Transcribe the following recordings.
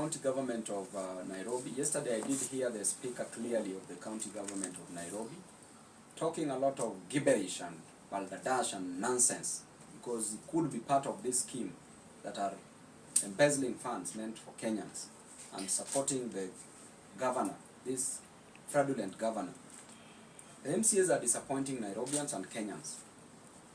county government of Nairobi. Yesterday I did hear the speaker clearly of the county government of Nairobi talking a lot of gibberish and balderdash and nonsense, because it could be part of this scheme that are embezzling funds meant for Kenyans and supporting the governor, this fraudulent governor. The MCAs are disappointing Nairobians and Kenyans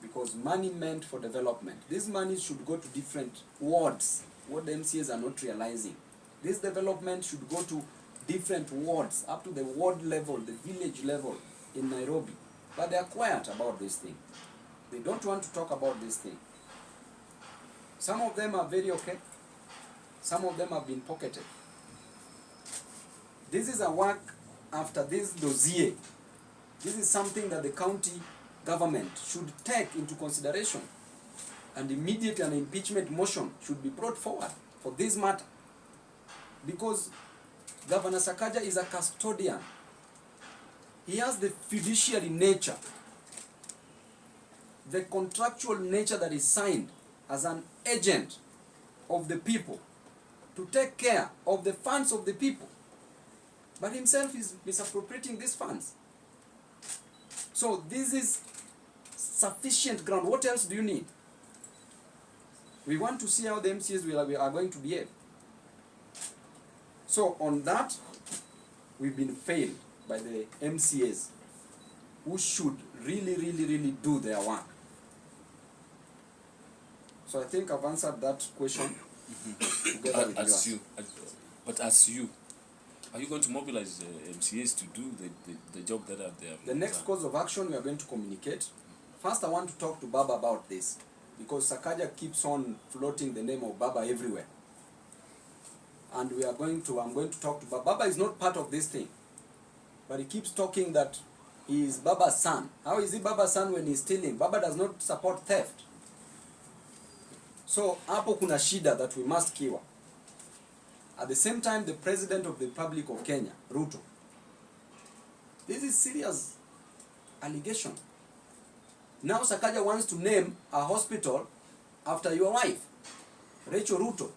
because money meant for development, this money should go to different wards, what the MCAs are not realizing. This development should go to different wards, up to the ward level, the village level in Nairobi. But they are quiet about this thing. They don't want to talk about this thing. Some of them are very okay. Some of them have been pocketed. This is a work after this dossier. This is something that the county government should take into consideration, and immediate an impeachment motion should be brought forward for this matter, because Governor Sakaja is a custodian. He has the fiduciary nature, the contractual nature that is signed as an agent of the people to take care of the funds of the people, but himself is misappropriating these funds. So this is sufficient ground. What else do you need? We want to see how the MCAs are going to behave. So on that, we've been failed by the MCAs, who should really do their work. So I think I've answered that question together with yours. But as you, are you going to mobilize the MCAs to do the job that they have? The next course of action, we are going to communicate. First, I want to talk to Baba about this, because Sakaja keeps on floating the name of Baba everywhere. And I'm going to talk to Baba. Baba is not part of this thing, but he keeps talking that he is Baba's son. How is he Baba's son when he's stealing? Baba does not support theft. So, hapo kuna shida that we must cure. At the same time, the President of the Republic of Kenya, Ruto, this is serious allegation. Now Sakaja wants to name a hospital after your wife, Rachel Ruto,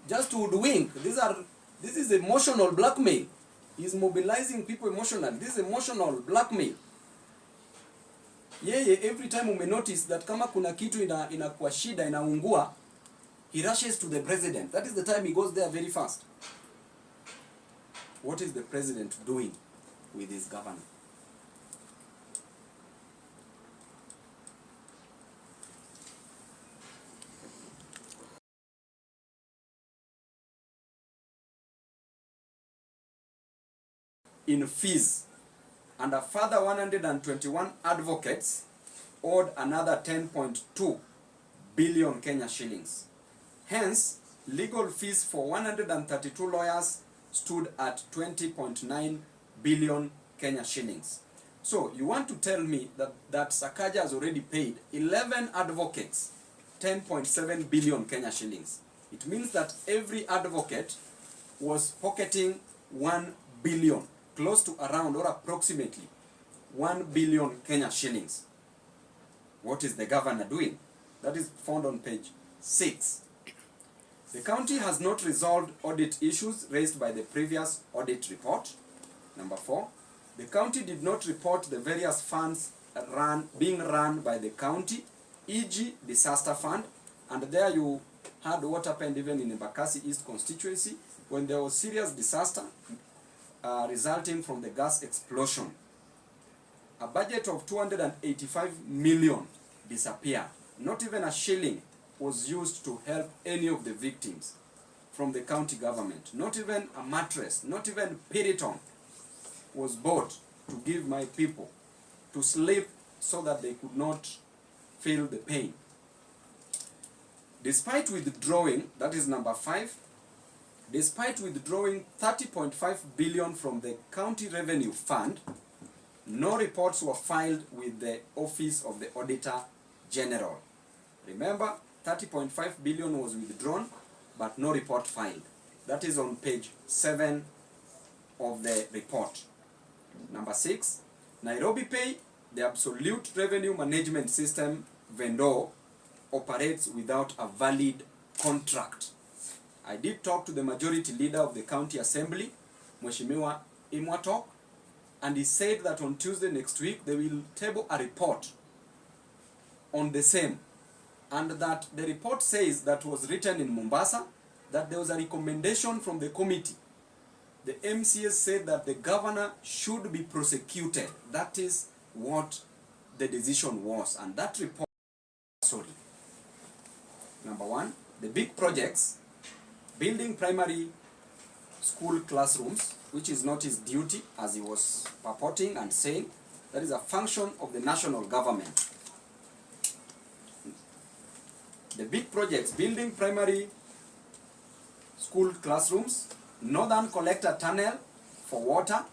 just to hoodwink. This is emotional blackmail. He's mobilizing people emotionally. This is emotional blackmail. Yeye, every time we notice that kama kuna kitu inakuwa shida, inaungua, he rushes to the president. That is the time he goes there very fast. What is the president doing with his governor? In fees, and a further 121 advocates owed another 10.2 billion Kenya shillings. Hence, legal fees for 132 lawyers stood at 20.9 billion Kenya shillings. So, you want to tell me that Sakaja has already paid 11 advocates 10.7 billion Kenya shillings. It means that every advocate was pocketing 1 billion, close to around or approximately 1 billion Kenya shillings. What is the governor doing? That is found on page 6. The county has not resolved audit issues raised by the previous audit report. Number 4, the county did not report the various funds being run by the county, e.g. disaster fund, and there you heard what happened even in the Embakasi East constituency when there was serious disaster resulting from the gas explosion. A budget of 285 million disappeared. Not even a shilling was used to help any of the victims from the county government. Not even a mattress, not even Piriton was bought to give my people to sleep so that they could not feel the pain. Despite withdrawing, that is number 5, despite withdrawing 30.5 billion from the county revenue fund, no reports were filed with the Office of the Auditor General. Remember, 30.5 billion was withdrawn, but no report filed. That is on page 7 of the report. Number 6, Nairobi Pay, the absolute revenue management system vendor, operates without a valid contract. I did talk to the majority leader of the county assembly, Mheshimiwa Imwatok, and he said that on Tuesday next week they will table a report on the same, and that the report says that was written in Mombasa, that there was a recommendation from the committee. The MCS said that the governor should be prosecuted. That is what the decision was, and that report, sorry. Number one, the big projects, building primary school classrooms, which is not his duty, as he was purporting and saying, that is a function of the national government. The big projects, building primary school classrooms, northern collector tunnel for water,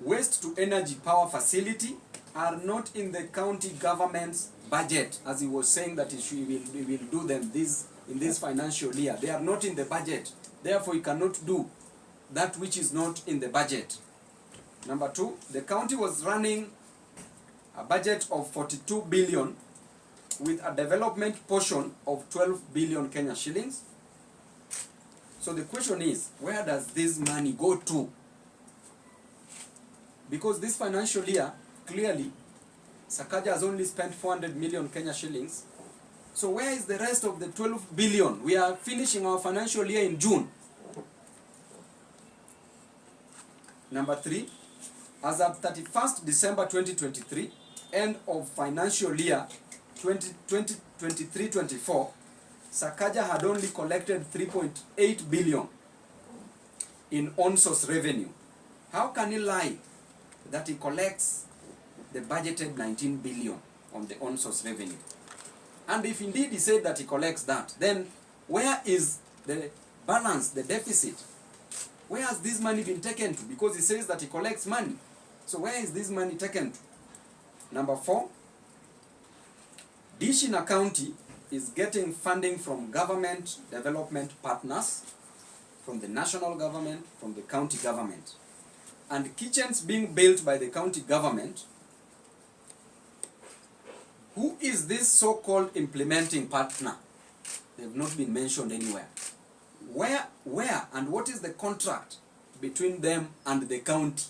waste to energy power facility, are not in the county government's budget, as he was saying that he will do them in this financial year. They are not in the budget. Therefore, he cannot do that which is not in the budget. Number two, the county was running a budget of 42 billion with a development portion of 12 billion Kenya shillings. So the question is, where does this money go to? Because this financial year, clearly, Sakaja has only spent 400 million Kenya shillings. So where is the rest of the 12 billion? We are finishing our financial year in June. Number three, as of 31st December 2023, end of financial year 2023-24, Sakaja had only collected 3.8 billion in on-source revenue. How can he lie that he collects the budgeted 19 billion on the on-source revenue? And if indeed he said that he collects that, then where is the balance, the deficit? Where has this money been taken to? Because he says that he collects money. So where is this money taken to? Number four, Dishina County is getting funding from government development partners, from the national government, from the county government. And kitchens being built by the county government. Who is this so-called implementing partner? They have not been mentioned anywhere. Where and what is the contract between them and the county?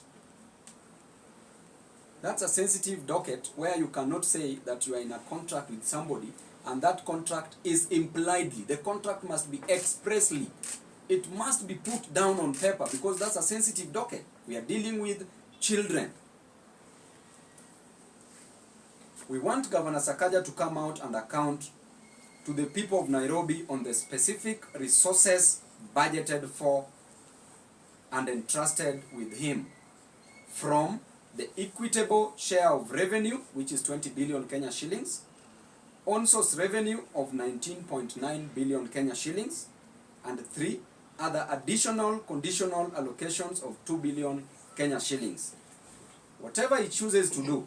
That's a sensitive docket where you cannot say that you are in a contract with somebody and that contract is impliedly. The contract must be expressly. It must be put down on paper because that's a sensitive docket. We are dealing with children. We want Governor Sakaja to come out and account to the people of Nairobi on the specific resources budgeted for and entrusted with him from the equitable share of revenue, which is 20 billion Kenya shillings, on-source revenue of 19.9 billion Kenya shillings, and 3 other additional conditional allocations of 2 billion Kenya shillings. Whatever he chooses to do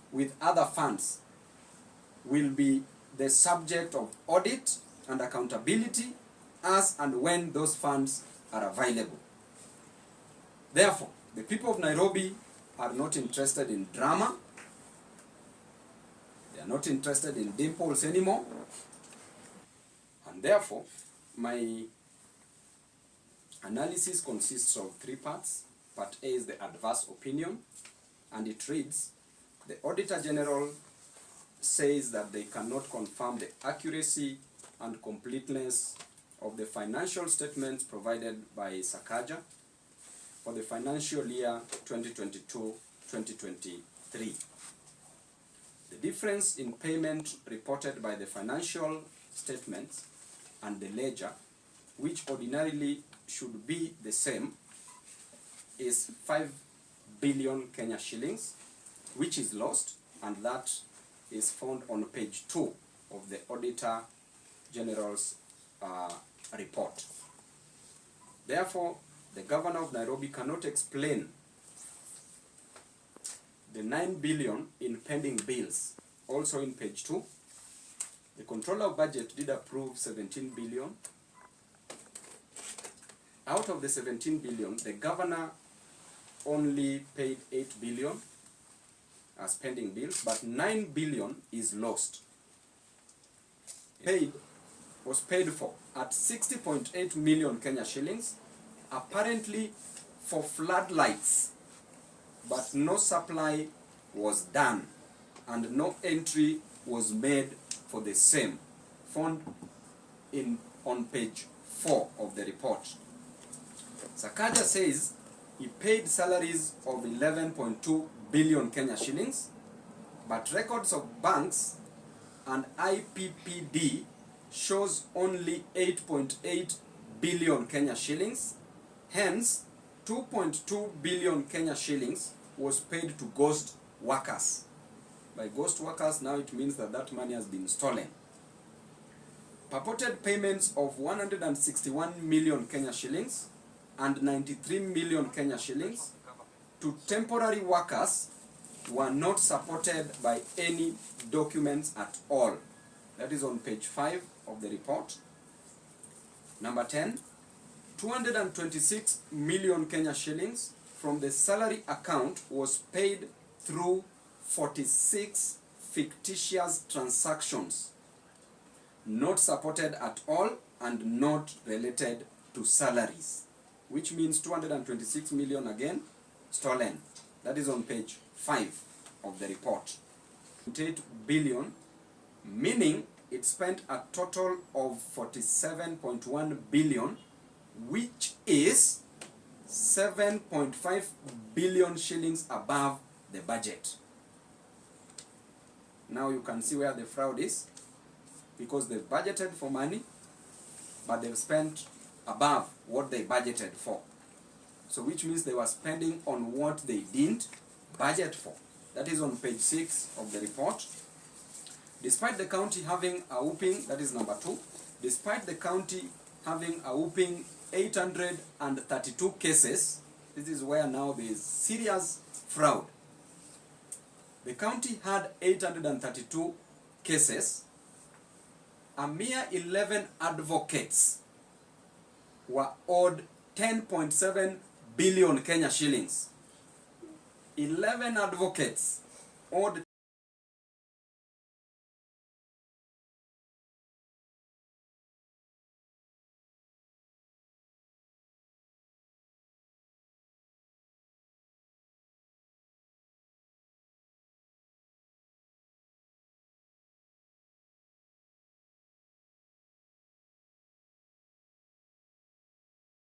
with other funds will be the subject of audit and accountability as and when those funds are available. Therefore, the people of Nairobi are not interested in drama. They are not interested in dimples anymore. And therefore, my analysis consists of 3 parts. Part A is the adverse opinion, and it reads, the Auditor General says that they cannot confirm the accuracy and completeness of the financial statements provided by Sakaja for the financial year 2022-2023. The difference in payment reported by the financial statements and the ledger, which ordinarily should be the same, is 5 billion Kenya shillings, which is lost, and that is found on page 2 of the Auditor General's report. Therefore, the Governor of Nairobi cannot explain the 9 billion in pending bills. Also in page 2, the Controller of Budget did approve 17 billion. Out of the 17 billion, the Governor only paid 8 billion as pending bills, but 9 billion is lost. Paid was paid for at 60.8 million Kenya shillings, apparently for floodlights, but no supply was done and no entry was made for the same, found on page 4 of the report. Sakaja says he paid salaries of 11.2 billion Kenya shillings, but records of banks and IPPD shows only 8.8 billion Kenya shillings. Hence, 2.2 billion Kenya shillings was paid to ghost workers. By ghost workers, now it means that that money has been stolen. Purported payments of 161 million Kenya shillings and 93 million Kenya shillings to temporary workers were not supported by any documents at all. That is on page 5 of the report. Number 10, 226 million Kenya shillings from the salary account was paid through 46 fictitious transactions, not supported at all and not related to salaries, which means 226 million again stolen. That is on page 5 of the report. 8 billion, meaning it spent a total of 47.1 billion, which is 7.5 billion shillings above the budget. Now you can see where the fraud is, because they've budgeted for money, but they've spent above what they budgeted for. So which means they were spending on what they didn't budget for. That is on page 6 of the report. Despite the county having a whooping, that is number 2, despite the county having a whooping 832 cases, this is where now there is serious fraud. The county had 832 cases. A mere 11 advocates were owed 10.7 billion Kenya shillings. 11 advocates owed